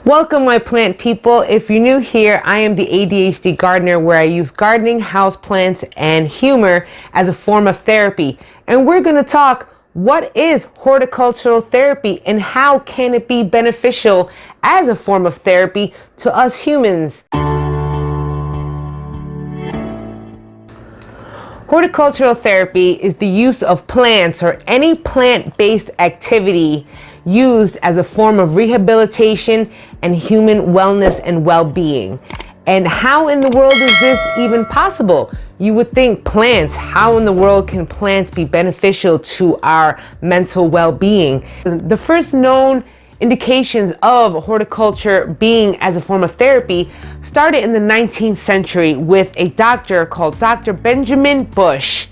Welcome, my plant people. If you're new here, I am the ADHD gardener, where I use gardening, houseplants, and humor as a form of therapy. And we're going to talk, what is horticultural therapy and how can it be beneficial as a form of therapy to us humans? Horticultural therapy is the use of plants or any plant-based activity used as a form of rehabilitation and human wellness and well-being. And how in the world is this even possible? You would think plants, how in the world can plants be beneficial to our mental well-being? The first known indications of horticulture being as a form of therapy started in the 19th century with a doctor called Dr. Benjamin Bush.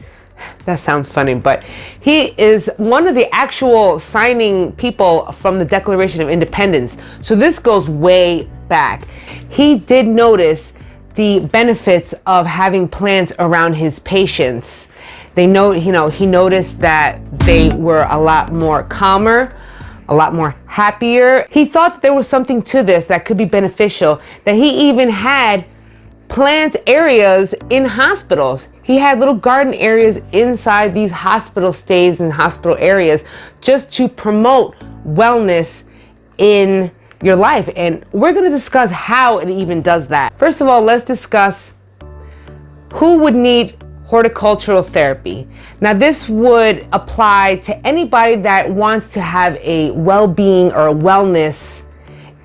That sounds funny, but he is one of the actual signing people from the Declaration of Independence. So this goes way back. He did notice the benefits of having plants around his patients. He noticed that they were a lot more calmer, a lot more happier. He thought that there was something to this that could be beneficial, that he even had plant areas in hospitals. He had little garden areas inside these hospital stays and hospital areas just to promote wellness in your life. And we're going to discuss how it even does that. First of all, let's discuss who would need horticultural therapy. Now, this would apply to anybody that wants to have a well-being or a wellness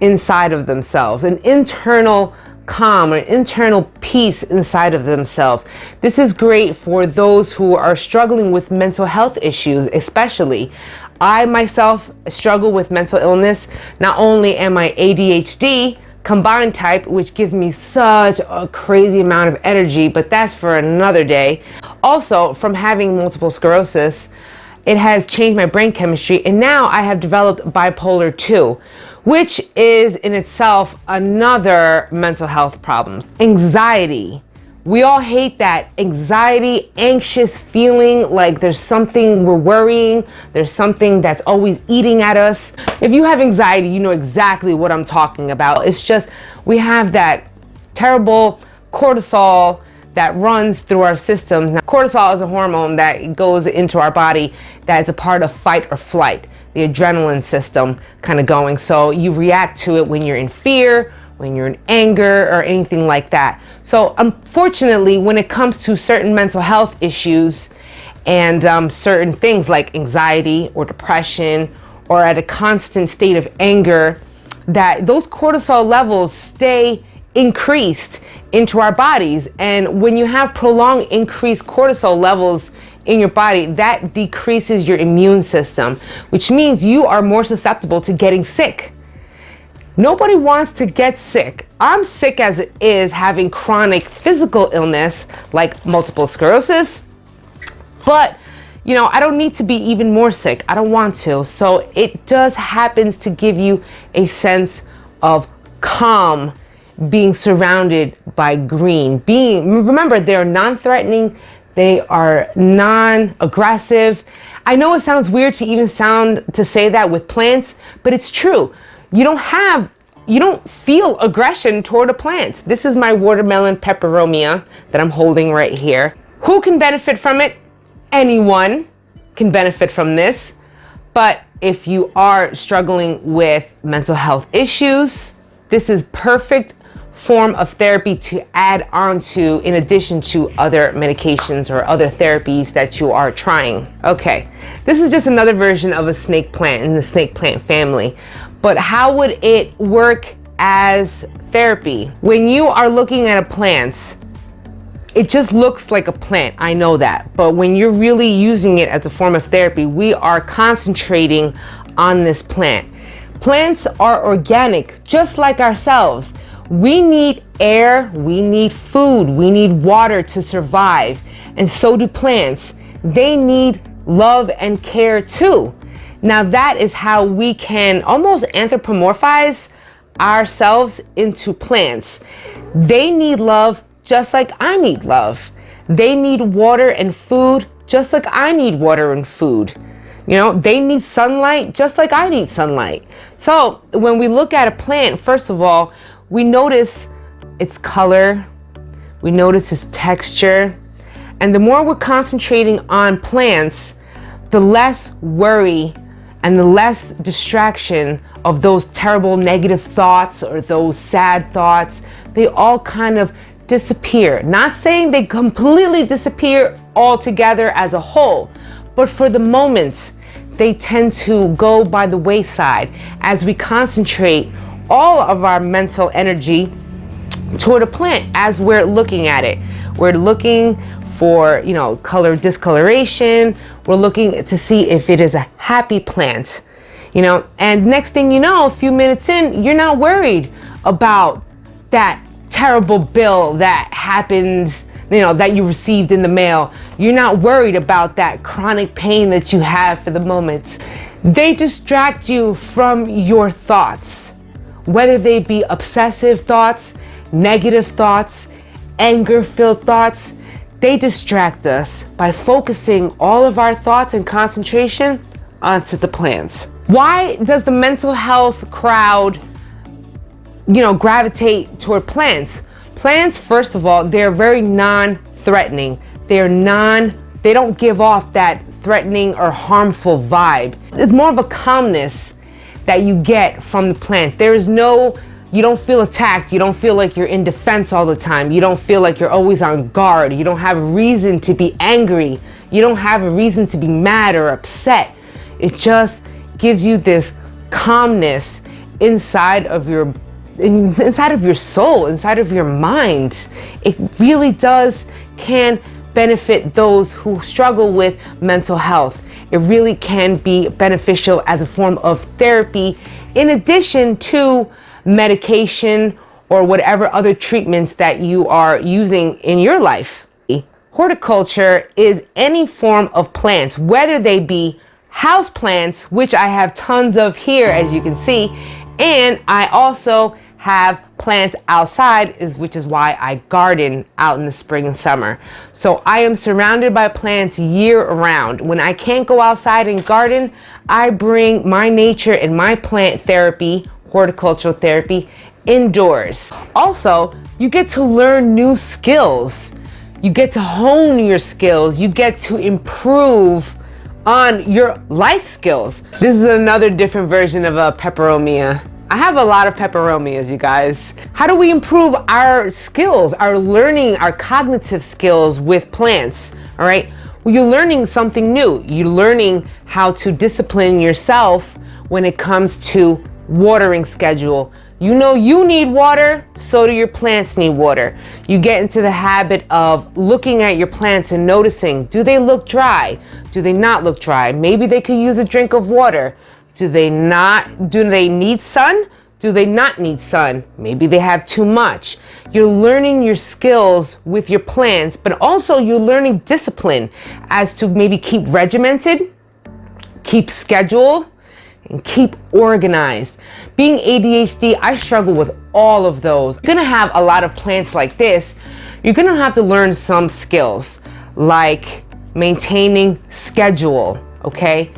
inside of themselves, an internal calm or internal peace inside of themselves. This is great for those who are struggling with mental health issues, especially. I myself struggle with mental illness. Not only am I ADHD combined type, which gives me such a crazy amount of energy, but that's for another day. Also, from having multiple sclerosis, it has changed my brain chemistry, and now I have developed bipolar 2, which is in itself another mental health problem. Anxiety. We all hate that. Anxiety, anxious feeling like there's something we're worrying, there's something that's always eating at us. If you have anxiety, you know exactly what I'm talking about. It's just, we have that terrible cortisol that runs through our systems. Now, cortisol is a hormone that goes into our body that is a part of fight or flight, the adrenaline system kind of going. So you react to it when you're in fear, when you're in anger, or anything like that. So unfortunately, when it comes to certain mental health issues and certain things like anxiety or depression or at a constant state of anger, that those cortisol levels stay increased into our bodies. And when you have prolonged increased cortisol levels in your body, that decreases your immune system, which means you are more susceptible to getting sick. Nobody wants to get sick. I'm sick as it is, having chronic physical illness like multiple sclerosis, but I don't need to be even more sick. I don't want to. So it does happens to give you a sense of calm, being surrounded by green. Remember, they're non-threatening, they are non-aggressive. I know it sounds weird to even say that with plants, but it's true. You don't feel aggression toward a plant. This is my watermelon peperomia that I'm holding right here. Who can benefit from it? Anyone can benefit from this. But if you are struggling with mental health issues, this is perfect form of therapy to add on to, in addition to other medications or other therapies that you are trying. Okay, this is just another version of a snake plant in the snake plant family. But how would it work as therapy? When you are looking at a plant, it just looks like a plant, I know that. But when you're really using it as a form of therapy, we are concentrating on this plant. Plants are organic, just like ourselves. We need air, we need food, we need water to survive. And so do plants. They need love and care too. Now that is how we can almost anthropomorphize ourselves into plants. They need love just like I need love. They need water and food just like I need water and food. You know, they need sunlight just like I need sunlight. So when we look at a plant, first of all, we notice its color, we notice its texture, and the more we're concentrating on plants, the less worry and the less distraction of those terrible negative thoughts or those sad thoughts, they all kind of disappear. Not saying they completely disappear altogether as a whole, but for the moment, they tend to go by the wayside as we concentrate all of our mental energy toward a plant as we're looking at it. We're looking for, you know, color discoloration. We're looking to see if it is a happy plant, you know, and next thing you know, a few minutes in, you're not worried about that terrible bill that happened, you know, that you received in the mail. You're not worried about that chronic pain that you have for the moment. They distract you from your thoughts, whether they be obsessive thoughts, negative thoughts, anger-filled thoughts. They distract us by focusing all of our thoughts and concentration onto the plants. Why does the mental health crowd, you know, gravitate toward plants? Plants, first of all, they're very non-threatening. They don't give off that threatening or harmful vibe. It's more of a calmness that you get from the plants. You don't feel attacked. You don't feel like you're in defense all the time. You don't feel like you're always on guard. You don't have a reason to be angry. You don't have a reason to be mad or upset. It just gives you this calmness inside of your soul, inside of your mind. It really can benefit those who struggle with mental health. It really can be beneficial as a form of therapy in addition to medication or whatever other treatments that you are using in your life. Horticulture is any form of plants, whether they be house plants, which I have tons of here, as you can see, and I also have plants outside, which is why I garden out in the spring and summer. So I am surrounded by plants year round. When I can't go outside and garden, I bring my nature and my plant therapy, horticultural therapy, indoors. Also, you get to learn new skills. You get to hone your skills. You get to improve on your life skills. This is another different version of a peperomia. I have a lot of peperomias, you guys. How do we improve our skills, our learning, our cognitive skills with plants? All right. Well, you're learning something new. You're learning how to discipline yourself when it comes to watering schedule. You know you need water, so do your plants need water. You get into the habit of looking at your plants and noticing, do they look dry? Do they not look dry? Maybe they could use a drink of water. Do they need sun? Do they not need sun? Maybe they have too much. You're learning your skills with your plants, but also you're learning discipline as to maybe keep regimented, keep scheduled, and keep organized. Being ADHD, I struggle with all of those. You're gonna have a lot of plants like this. You're gonna have to learn some skills like maintaining schedule, okay?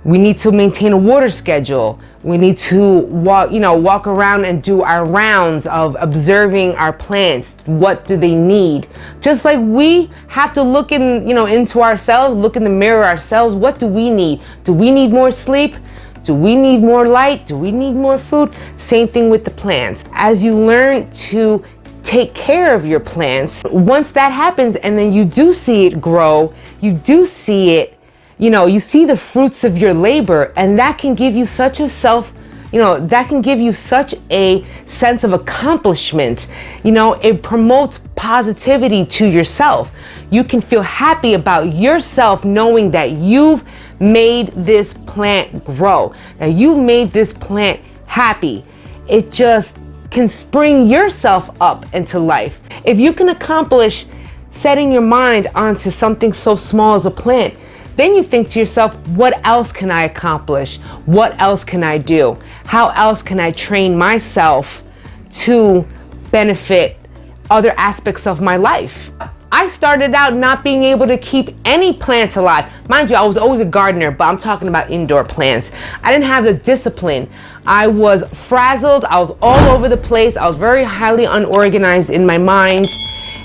We need to maintain a water schedule. We need to walk around and do our rounds of observing our plants. What do they need? Just like we have to look into ourselves, look in the mirror ourselves. What do we need? Do we need more sleep? Do we need more light? Do we need more food? Same thing with the plants. As you learn to take care of your plants, once that happens and then you do see it grow, you do see it, you see the fruits of your labor, and that can give you such a that can give you such a sense of accomplishment. It promotes positivity to yourself. You can feel happy about yourself knowing that you've made this plant grow, that you've made this plant happy. It just can spring yourself up into life. If you can accomplish setting your mind onto something so small as a plant, then you think to yourself, what else can I accomplish? What else can I do? How else can I train myself to benefit other aspects of my life? I started out not being able to keep any plants alive. Mind you, I was always a gardener, but I'm talking about indoor plants. I didn't have the discipline. I was frazzled. I was all over the place. I was very highly unorganized in my mind.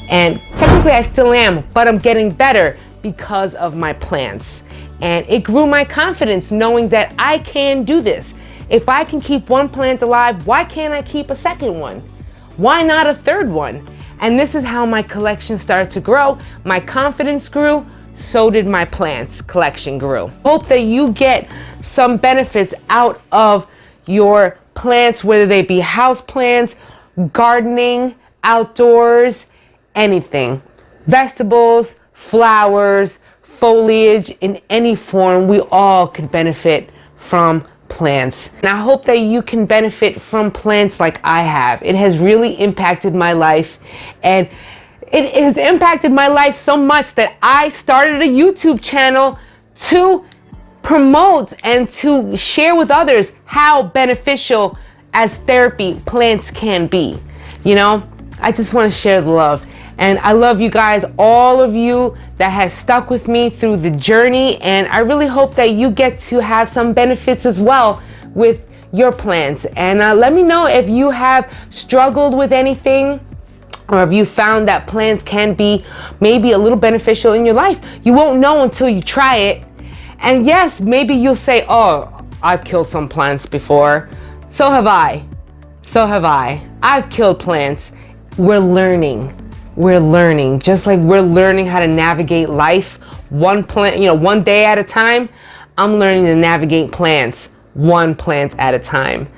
And technically I still am, but I'm getting better because of my plants. And it grew my confidence knowing that I can do this. If I can keep one plant alive, why can't I keep a second one? Why not a third one? And this is how my collection started to grow. My confidence grew, so did my plants collection grew. Hope that you get some benefits out of your plants, whether they be house plants, gardening, outdoors, anything. Vegetables, flowers, foliage in any form, we all could benefit from plants. And I hope that you can benefit from plants like I have. It has really impacted my life, and it has impacted my life so much that I started a YouTube channel to promote and to share with others how beneficial as therapy plants can be. You know, I just want to share the love. And I love you guys, all of you that has stuck with me through the journey. And I really hope that you get to have some benefits as well with your plants. And let me know if you have struggled with anything, or if you found that plants can be maybe a little beneficial in your life. You won't know until you try it. And yes, maybe you'll say, oh, I've killed some plants before. So have I. So have I. I've killed plants. We're learning. We're learning, just like we're learning how to navigate life one plant, one day at a time. I'm learning to navigate plants one plant at a time.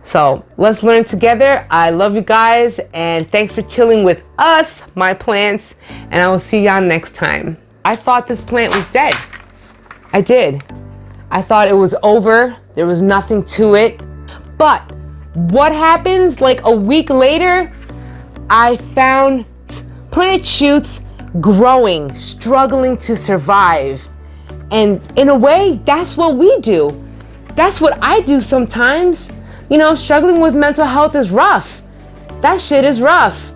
So let's learn together. I love you guys, and thanks for chilling with us, my plants, and I will see y'all next time. I thought this plant was dead. I did. I thought it was over. There was nothing to it. But what happens like a week later, I found plant shoots growing, struggling to survive. And in a way, that's what we do. That's what I do sometimes. Struggling with mental health is rough. That shit is rough.